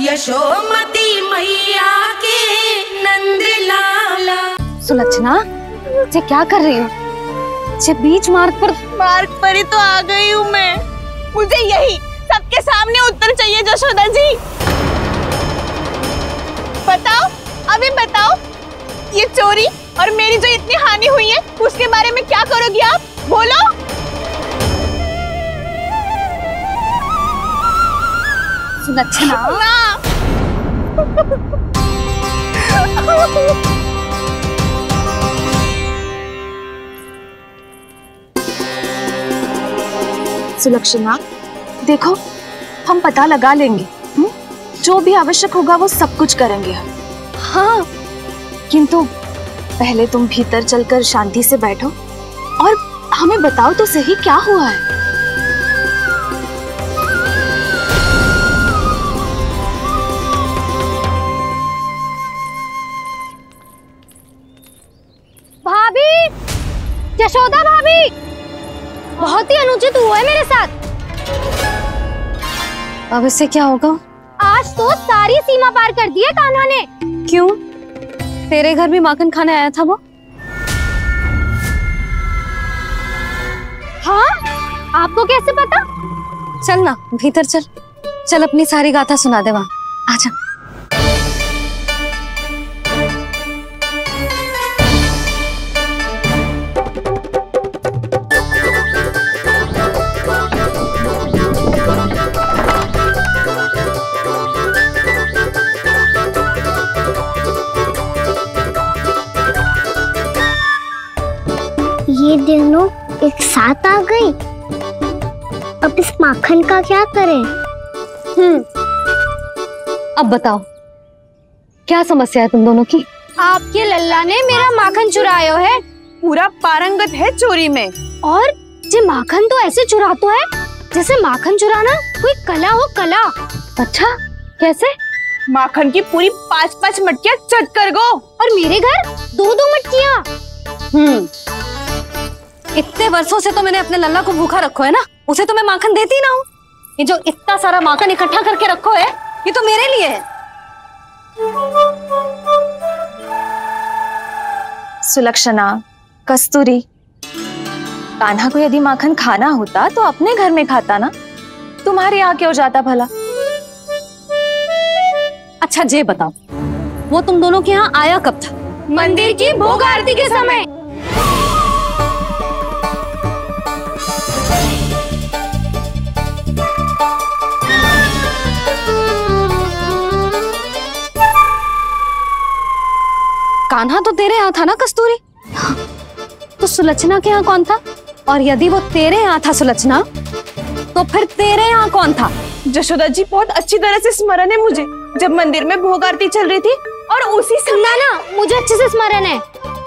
यशोमती मैया के नंद लाला। सुलक्षणा, ये क्या कर रही हो? ये बीच मार्ग पर ही तो आ गई हूँ मैं। मुझे यही सबके सामने उत्तर चाहिए यशोदा जी। बताओ, अभी बताओ, ये चोरी और मेरी जो इतनी हानि हुई है उसके बारे में क्या करोगी आप? बोलो। सुलक्षणा, सुलक्षणा, देखो हम पता लगा लेंगे। जो भी आवश्यक होगा वो सब कुछ करेंगे हम। हाँ, किंतु पहले तुम भीतर चलकर शांति से बैठो और हमें बताओ तो सही क्या हुआ है। भाभी, यशोदा भाभी, बहुत ही अनुचित हुआ है मेरे साथ। अब इससे क्या होगा? आज तो सारी सीमा पार कर दी है कान्हा ने। क्यों? तेरे घर भी माखन खाने आया था वो? हाँ, आपको कैसे पता? चल ना भीतर चल, चल अपनी सारी गाथा सुना दे वहाँ। आजा। ये दोनों एक साथ आ गई। अब इस माखन का क्या करें? अब बताओ क्या समस्या है तुम दोनों की? आपके लल्ला ने मेरा माखन चुराया है। पूरा पारंगत है चोरी में। और ये माखन तो ऐसे चुराता है जैसे माखन चुराना कोई कला हो, कला। अच्छा, कैसे? माखन की पूरी 5-5 मटकियां चट कर गो। और मेरे घर 2-2 मटकियां। इतने वर्षों से तो मैंने अपने लल्ला को भूखा रखो है ना, उसे तो मैं माखन देती ना हूँ। ये जो इतना सारा माखन इकट्ठा करके रखो है, ये तो मेरे लिए है। सुलक्षणा, कस्तूरी, कान्हा को यदि माखन खाना होता तो अपने घर में खाता ना, तुम्हारे यहाँ क्यों जाता भला? अच्छा ये बताओ, वो तुम दोनों के यहाँ आया कब था? मंदिर की भोग आरती के समय। कान्हा तो तेरे यहाँ था ना कस्तूरी? तो सुलक्षणा के यहाँ कौन था? और यदि वो तेरे यहाँ था सुलक्षणा, तो फिर तेरे यहाँ कौन था? यशोदा जी, बहुत अच्छी तरह से स्मरण है मुझे, जब मंदिर में भोग आरती चल रही थी और उसी समय ना मुझे अच्छे से स्मरण है।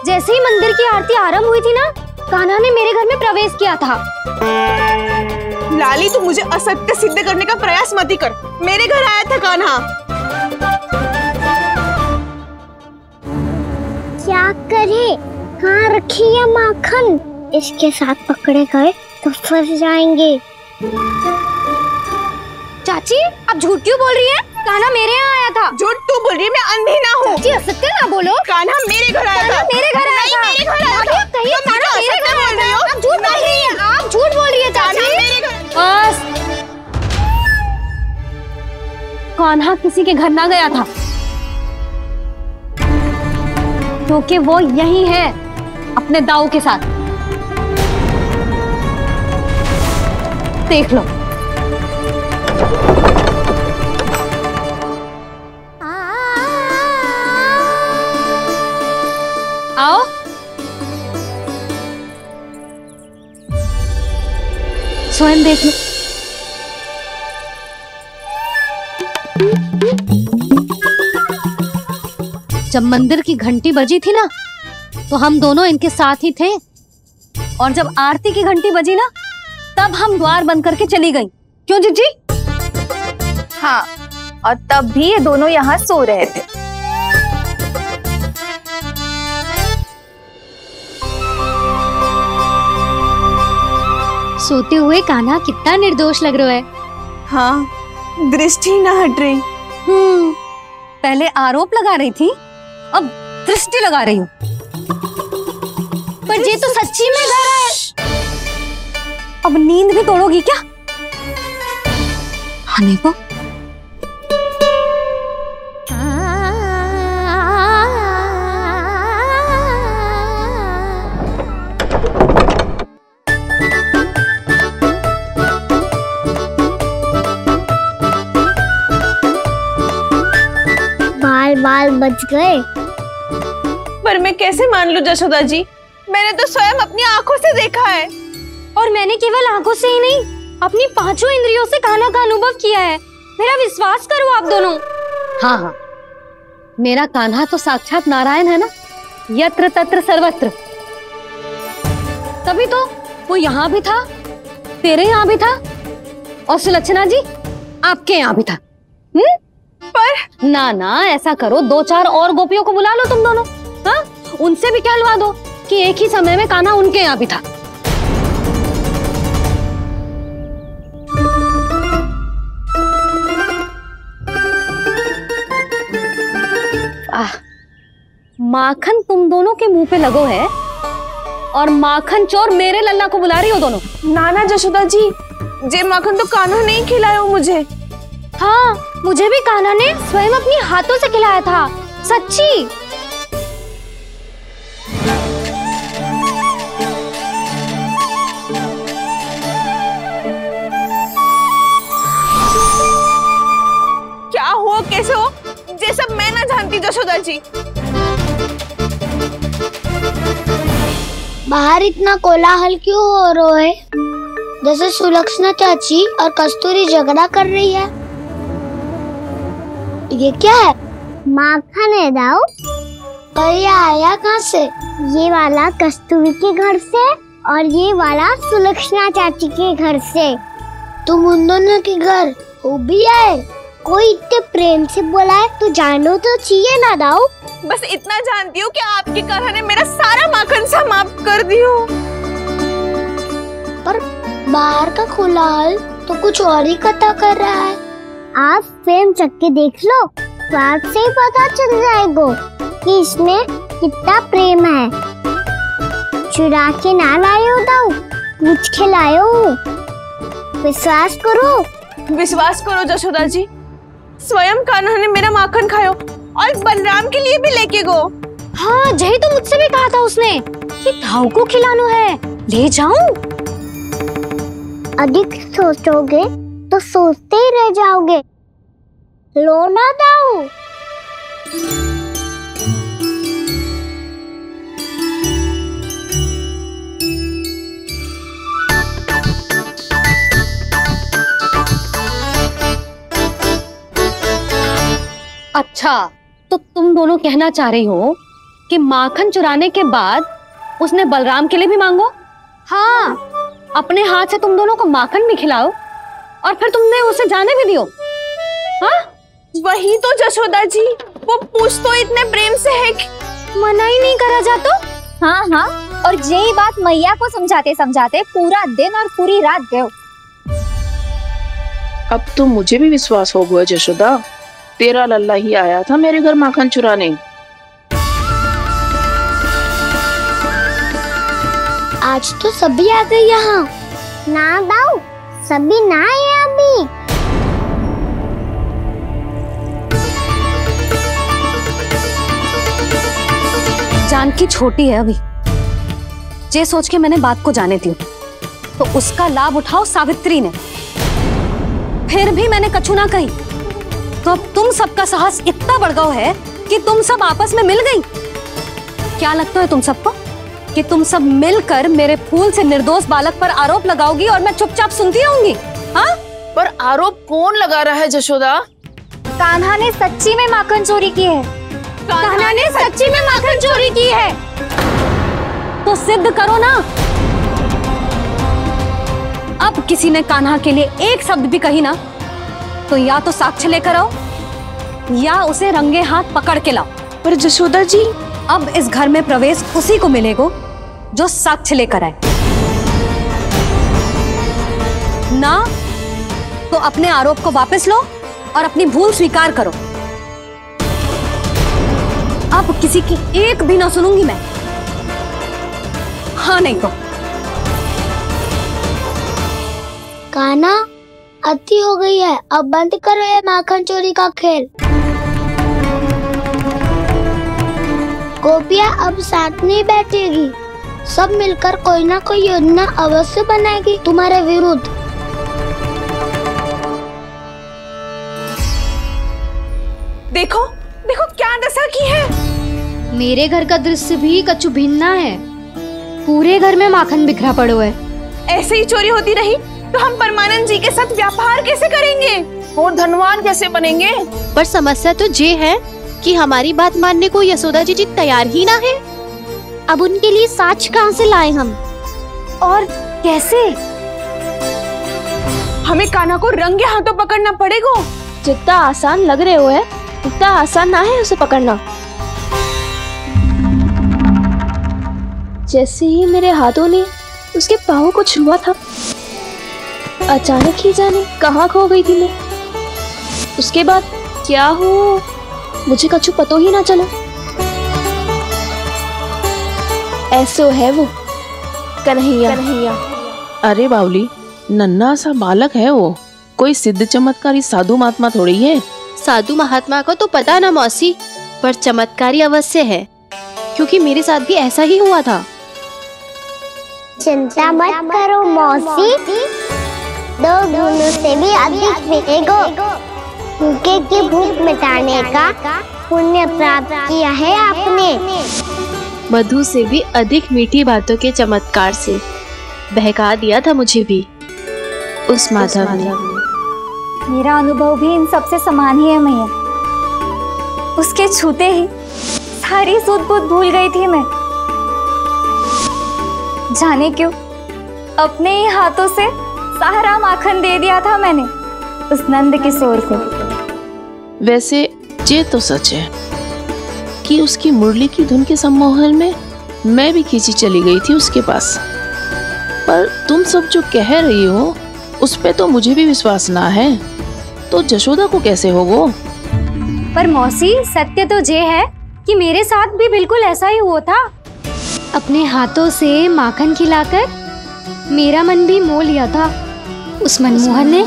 जैसे ही मंदिर की आरती आरंभ हुई थी ना, कान्हा ने मेरे घर में प्रवेश किया था। लाली, तू मुझे असत्य सिद्ध करने का प्रयास मत ही कर। मेरे घर आया था कान्हा। क्या करे? कहाँ रखी है माखन? इसके साथ पकड़े गए तो फंस जाएंगे। चाची, आप झूठ क्यों बोल रही हैं? कान्हा मेरे यहाँ आया था। झूठ तू बोल रही है? मैं अंधी ना हूँ। चाची, असत्य ना बोलो। कान्हा मेरे घर आया था। मेरे घर आया था। मेरे घर आया था। कहिए कान्हा मेरे घर आया था। आप झूठ बोल रही हैं। आप झूठ बोल रही है चाची। बस, कान्हा किसी के घर ना गया था, क्योंकि वो यही है अपने दाऊ के साथ। देख लो। आओ। स्वयं देख लो। जब मंदिर की घंटी बजी थी ना, तो हम दोनों इनके साथ ही थे, और जब आरती की घंटी बजी ना, तब हम द्वार बंद करके चली गई। क्यों जीजी? हाँ, और तब भी ये दोनों यहाँ सो रहे थे। सोते हुए कान्हा कितना निर्दोष लग रहा है। हाँ, दृष्टि ना हट रही। पहले आरोप लगा रही थी, अब दृष्टि लगा रही हूँ। पर ये तो सच्ची में घर है। अब नींद भी तोड़ोगी क्या? हनी को बाल बच गए। पर मैं कैसे मान लूं जशोदा जी, मैंने तो स्वयं अपनी आंखों से देखा है। और मैंने केवल आंखों से ही नहीं, अपनी पांचों इंद्रियों से कान्हा का अनुभव किया है। मेरा विश्वास करो आप दोनों। हाँ हाँ, मेरा कान्हा तो साक्षात नारायण है ना, यत्र तत्र सर्वत्र। तभी तो वो यहाँ भी था, तेरे यहाँ भी था, और सुलक्षणा जी आपके यहाँ भी था। पर ना ऐसा करो, 2-4 और गोपियों को बुला लो तुम दोनों। हाँ, उनसे भी कहलवा दो कि एक ही समय में कान्हा उनके यहाँ भी था। माखन तुम दोनों के मुंह पे लगो है, और माखन चोर मेरे लल्ला को बुला रही हो दोनों। नाना जशोदा जी, जे माखन तो कान्हा नहीं खिलाया मुझे। हाँ, मुझे भी कान्हा ने स्वयं अपनी हाथों से खिलाया था, सच्ची। क्या हो, कैसे हो, ये सब मैं ना जानती जशोदा जी। बाहर इतना कोलाहल क्यों हो रहा है? जैसे सुलक्षणा चाची और कस्तूरी झगड़ा कर रही है। ये क्या है? माखन है दाऊ। और ये आया कहाँ से? ये वाला कस्तूरी के घर से और ये वाला सुलक्षणा चाची के घर से। तुम उन दोनों के घर हो भी आए? कोई इतने प्रेम से बोला है तो जानो तो चाहिए ना दाऊ। बस इतना जानती हूँ कि आपके कान्हा ने मेरा सारा माखन समाप्त कर दियो। पर बाहर का कोलाहल तो कुछ और ही कथा कर रहा है। आप स्वयं चख के देख लो, स्वाद से ही पता चल जाएगा कि इसमें कितना प्रेम है। चुरा के ना लाए हो दाऊ, पूछ के लाए हो। विश्वास करो जशोदा जी, स्वयं कान्हा ने मेरा माखन खायो और बलराम के लिए भी लेके गो। हाँ, जही तो मुझसे भी कहा था उसने कि दाऊ को खिलाना है, ले जाऊं। अधिक सोचोगे तो सोचते ही रह जाओगे। लो ना दाऊ। अच्छा, तो तुम दोनों कहना चाह रही हो कि माखन चुराने के बाद उसने बलराम के लिए भी मांगो? हाँ, अपने हाथ से तुम दोनों को माखन भी खिलाओ और फिर तुमने उसे जाने भी दियो। हाँ, वही तो जशोदा जी, वो पूछ तो इतने प्रेम से है कि मना ही नहीं करा जातो। हाँ हाँ, और यही बात मैया को समझाते समझाते पूरा दिन और पूरी रात गयो। अब तो मुझे भी विश्वास हो गया जशोदा, तेरा लल्ला ही आया था मेरे घर माखन चुराने। आज तो सभी आ गए यहाँ। ना दाऊ, सभी ना आए अभी। जानकी छोटी है अभी, ये सोच के मैंने बात को जाने दी, तो उसका लाभ उठाओ सावित्री ने। फिर भी मैंने कछु ना कही, तो अब तुम सबका साहस इतना बढ़ गया है कि तुम सब आपस में मिल गई। क्या लगता है तुम सबको कि तुम सब मिलकर मेरे फूल से निर्दोष बालक पर आरोप लगाओगी और मैं चुपचाप सुनती रहूंगी? हाँ, पर आरोप कौन लगा रहा है जशोदा? कान्हा ने सच्ची में माखन चोरी की है। कान्हा ने सच्ची में माखन चोरी की है। तो सिद्ध करो ना। अब किसी ने कान्हा के लिए एक शब्द भी कही ना, तो या तो साक्ष्य लेकर आओ या उसे रंगे हाथ पकड़ के लाओ। पर जशोदा जी, अब इस घर में प्रवेश उसी को मिलेगा जो साक्ष्य लेकर आए। ना तो अपने आरोप को वापस लो और अपनी भूल स्वीकार करो। अब किसी की एक भी ना सुनूंगी मैं। हाँ नहीं तो कान्हा, अति हो गई है, अब बंद करो ये माखन चोरी का खेल। गोपियाँ अब साथ नहीं बैठेगी, सब मिलकर कोई ना कोई योजना अवश्य बनाएगी तुम्हारे विरुद्ध। देखो देखो क्या दशा की है। मेरे घर का दृश्य भी कछु भिन्न है। पूरे घर में माखन बिखरा पड़ो है। ऐसे ही चोरी होती रही तो हम परमानंद जी के साथ व्यापार कैसे करेंगे और धनवान कैसे बनेंगे? पर समस्या तो ये है कि हमारी बात मानने को यशोदा जी तैयार ही ना है। अब उनके लिए साक्ष्य कहाँ से लाए हम, और कैसे? हमें कान्हा को रंगे हाथों पकड़ना पड़ेगा। जितना आसान लग रहे हो है उतना आसान ना है उसे पकड़ना। जैसे ही मेरे हाथों ने उसके पाँव को छुआ था, अचानक ही जाने कहाँ खो गई थी मैं। उसके बाद क्या हो मुझे कछु पता ही ना चला। ऐसो है वो कन्हैया। अरे बावली, नन्हा सा बालक है वो, कोई सिद्ध चमत्कारी साधु महात्मा थोड़ी है। साधु महात्मा को तो पता ना मौसी, पर चमत्कारी अवश्य है, क्योंकि मेरे साथ भी ऐसा ही हुआ था। चिंता मत करो मौसी, 2 गुणों से भी अधिक मिलेगा। भूखे की भूख मिटाने का पुण्य प्राप्त किया है आपने। मधु से भी अधिक मीठी बातों के चमत्कार से बहका दिया था मुझे भी उस माधव ने। मेरा अनुभव भी इन सबसे समान ही है मैया। उसके छूते ही सारी सूध बूध भूल गई थी मैं। जाने क्यों अपने ही हाथों से सारा माखन दे दिया था मैंने उस नंद किशोर को। वैसे ये तो सच है कि उसकी मुरली की धुन के सम्मोहन में मैं भी खींची चली गई थी उसके पास। पर तुम सब जो कह रही हो उस पे तो मुझे भी विश्वास ना है, तो जशोदा को कैसे होगा? पर मौसी, सत्य तो ये है कि मेरे साथ भी बिल्कुल ऐसा ही हुआ था। अपने हाथों से माखन खिलाकर मेरा मन भी मोह लिया था उस मनमोहन ने।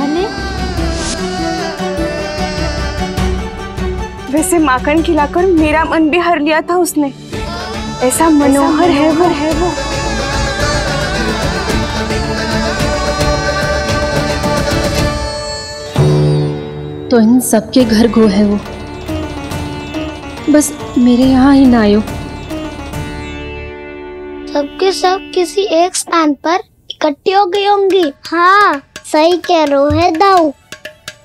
वैसे माखन खिलाकर मेरा मन भी हर लिया था उसने। ऐसा मनोहर है वो। तो इन सबके घर गो है वो, बस मेरे यहाँ ही ना आयो। सबके सब किसी एक स्थान पर इकट्ठी हो गई होंगी। हाँ, सही कह रहे है दाऊ।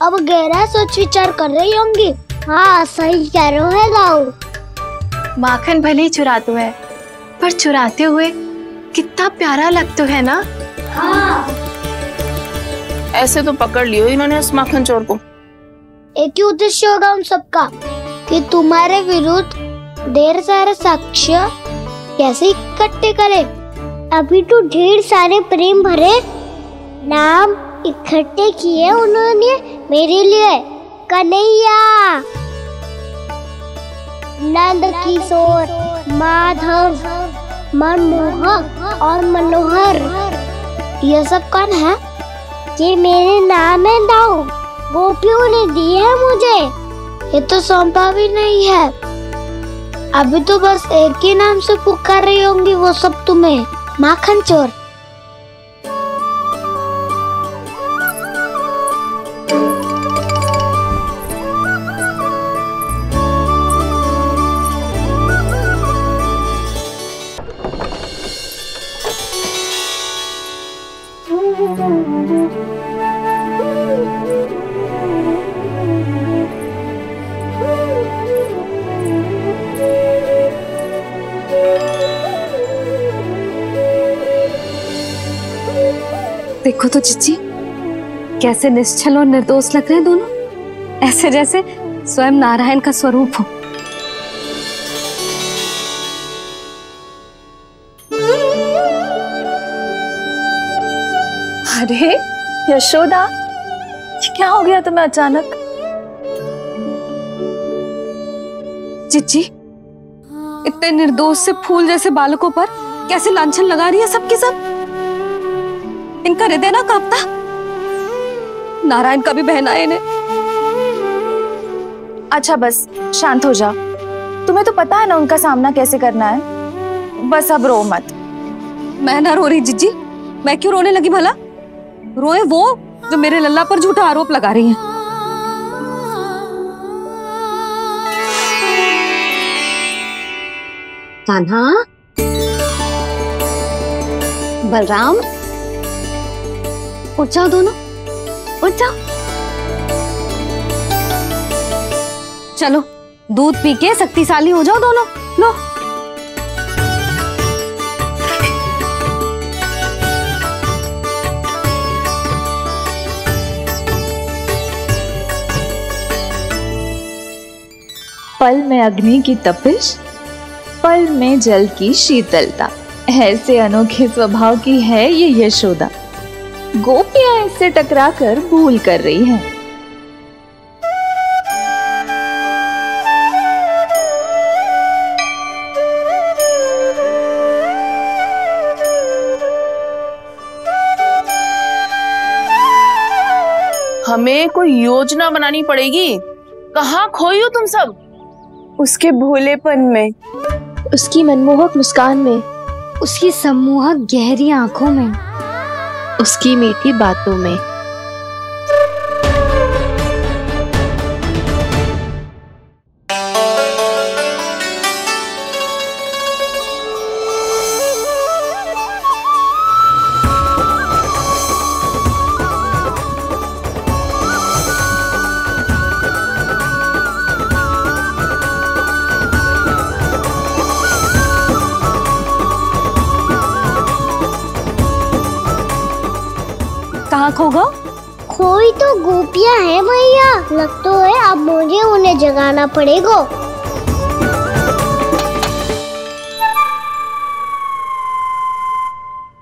अब गहरा सोच विचार कर रही होंगी। हाँ, सही कह रहे है दाऊ। माखन भले ही चुराते है, पर चुराते हुए कितना प्यारा लगता है ना। हाँ। ऐसे तो पकड़ लियो इन्होंने उस माखन चोर को। एक ही उद्देश्य होगा उन सबका कि तुम्हारे विरुद्ध ढेर सारे साक्ष्य कैसे इकट्ठे करे। अभी तो ढेर सारे प्रेम भरे नाम इकट्ठे किए उन्होंने मेरे लिए। कन्हैया, नंद किशोर, माधव, मनमोहक और मनोहर, ये सब कौन है? ये मेरे नाम है दाऊ। गोपियों ने दिए है मुझे, ये तो सौंपा भी नहीं है। अभी तो बस एक ही नाम से पुकार रही होंगी वो सब तुम्हें, माखन चोर। देखो तो चिच्ची, कैसे निश्चल और निर्दोष लग रहे हैं दोनों, ऐसे जैसे स्वयं नारायण का स्वरूप हो। अरे यशोदा, ये क्या हो गया तुम्हें अचानक? चिच्ची, छोटे निर्दोष से फूल जैसे बालकों पर कैसे लांछन लगा रही है सबकी सब। इनका हृदय ना कांपता। नारायण का भी बहना है इन्हें। अच्छा बस शांत हो जाओ, तुम्हें तो पता है ना उनका सामना कैसे करना है। बस अब रो मत। मैं ना रो रही जिज्जी, मैं क्यों रोने लगी भला? रोए वो जो मेरे लल्ला पर झूठा आरोप लगा रही हैं। कान्हा, बलराम, उठ जाओ दोनों, उठ जाओ। चलो दूध पी के शक्तिशाली हो जाओ दोनों। लो पल में अग्नि की तपिश, पल में जल की शीतलता, ऐसे अनोखे स्वभाव की है ये यशोदा। गोपियां इससे टकराकर भूल कर रही हैं। हमें कोई योजना बनानी पड़ेगी। कहाँ खोई हो तुम सब? उसके भोलेपन में, उसकी मनमोहक मुस्कान में, उसकी सम्मोहक गहरी आंखों में, उसकी मीठी बातों में। कहाँ खो गो? खोई तो गोपियां है भैया, लगता है अब मुझे उन्हें जगाना पड़ेगा।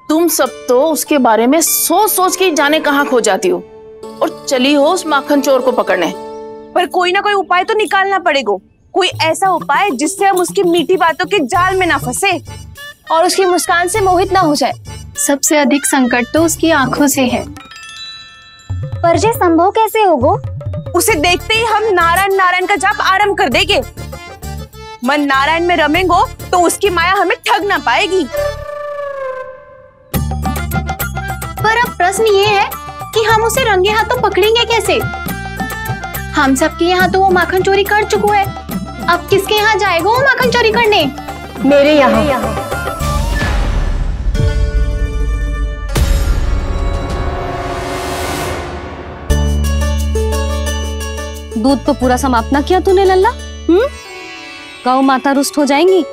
तुम सब तो उसके बारे में सोच सोच के जाने कहाँ खो जाती हो और चली हो उस माखन चोर को पकड़ने। पर कोई ना कोई उपाय तो निकालना पड़ेगा। कोई ऐसा उपाय जिससे हम उसकी मीठी बातों के जाल में ना फंसे और उसकी मुस्कान से मोहित ना हो जाए। सबसे अधिक संकट तो उसकी आंखों से है। पर ये संभव कैसे होगा? उसे देखते ही हम नारायण नारायण का जाप आरंभ कर देंगे। मन नारायण में रमेंगो तो उसकी माया हमें ठग ना पाएगी। पर अब प्रश्न ये है कि हम उसे रंगे हाथों पकड़ेंगे कैसे? हम सबके यहाँ तो वो माखन चोरी कर चुका है। अब किसके यहाँ जाएगा वो माखन चोरी करने? मेरे यहाँ। दूध तो पूरा समाप्त ना किया तूने लल्ला। गौ माता रुष्ट हो जाएंगी।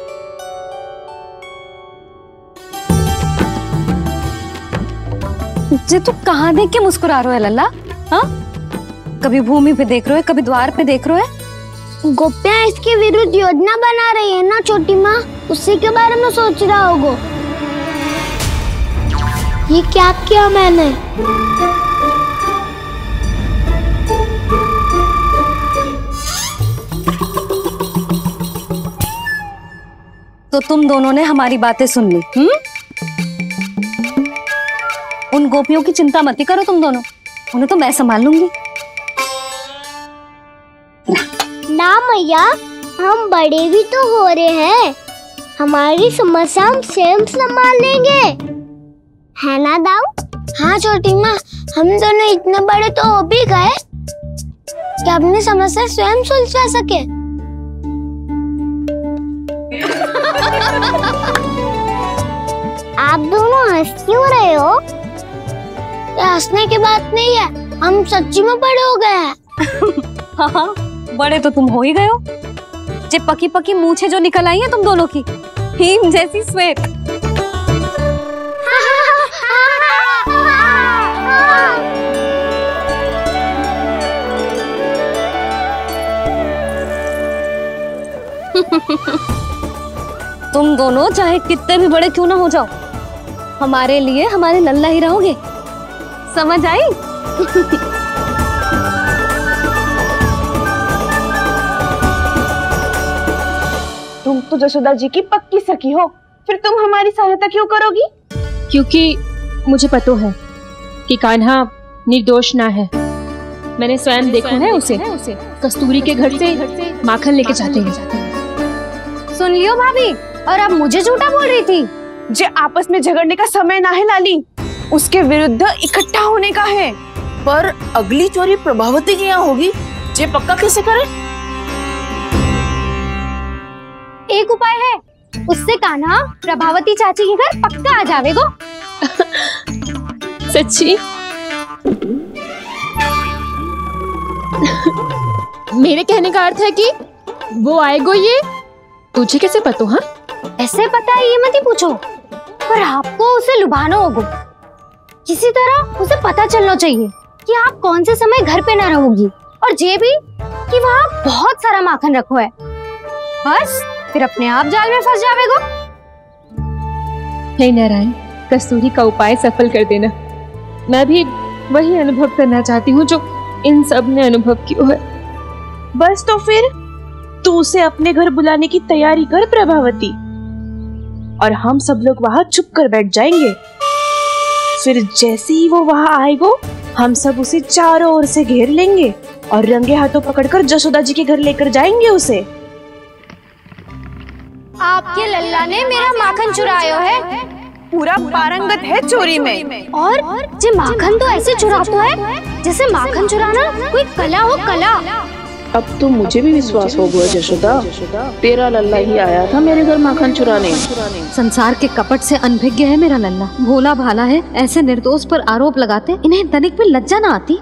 जे तू कहाँ देख के मुस्कुरा रहे हो लल्ला? हाँ, कभी भूमि पे देख रहे हो, कभी द्वार पे देख रहे हो। गोपियां इसके विरुद्ध योजना बना रही है ना छोटी माँ, उसी के बारे में सोच रहा होगा। ये क्या किया मैंने? तो तुम दोनों ने हमारी बातें सुन ली। उन गोपियों की चिंता मत करो तुम दोनों, उन्हें तो मैं संभाल लूंगी। ना मैया, हम बड़े भी तो हो रहे हैं, हमारी समस्या हम स्वयं संभाल लेंगे, है ना दाऊ? हाँ छोटी माँ, हम दोनों इतने बड़े तो हो भी गए कि अपनी समस्या स्वयं सुलझा सके। आप दोनों हंस क्यों रहे हो? ये हंसने की बात नहीं है, हम सच्ची में बड़े हो गए हैं। हाँ, बड़े तो तुम हो ही गए हो। जे पकी पकी मूछें जो निकल आई हैं तुम दोनों की, हिम जैसी श्वेत। तुम दोनों चाहे कितने भी बड़े क्यों ना हो जाओ, हमारे लिए हमारे लल्ला ही रहोगे। समझ आई? तुम तो तो जसोदा जी की पक्की सखी हो, फिर तुम हमारी सहायता क्यों करोगी? क्योंकि मुझे पता है कि कान्हा निर्दोष ना है। मैंने स्वयं देखा है उसे कस्तूरी के घर से माखन लेके जाते हैं। सुन लियो भाभी, और अब मुझे झूठा बोल रही थी। जे आपस में झगड़ने का समय ना है लाली, उसके विरुद्ध इकट्ठा होने का है। पर अगली चोरी प्रभावती की यहाँ होगी, जे पक्का कैसे करे? एक उपाय है, उससे कान्हा प्रभावती चाची के घर पक्का आ जावेगो। सच्ची? मेरे कहने का अर्थ है कि वो आएगो। ये तुझे कैसे पता? हाँ, ऐसे पता है ये मत ही पूछो, पर आपको उसे लुभाना होगा। किसी तरह उसे पता चलना चाहिए कि आप कौन से समय घर पे ना रहोगी, और ये भी कि वहाँ बहुत सारा माखन रखो है। बस फिर अपने आप जाल में फंस जावेगो। हे नारायण, कस्तूरी का उपाय सफल कर देना। मैं भी वही अनुभव करना चाहती हूँ जो इन सब ने अनुभव किया है। बस तो फिर तू उसे अपने घर बुलाने की तैयारी कर प्रभावती, और हम सब लोग वहाँ चुप कर बैठ जाएंगे। फिर जैसे ही वो वहाँ आएगो, हम सब उसे चारों ओर से घेर लेंगे और रंगे हाथों पकड़कर जसोदा जी के घर लेकर जाएंगे उसे। आपके लल्ला ने मेरा माखन चुराया है, पूरा पारंगत है चोरी में। और जे माखन तो ऐसे चुराता है जैसे माखन चुराना कोई कला हो, कला। अब तो मुझे भी विश्वास हो गया जशोदा, तेरा लल्ला ही आया था मेरे घर माखन चुराने। संसार के कपट से अनभिज्ञ है मेरा लल्ला, भोला भाला है। ऐसे निर्दोष पर आरोप लगाते इन्हें तनिक भी लज्जा ना आती।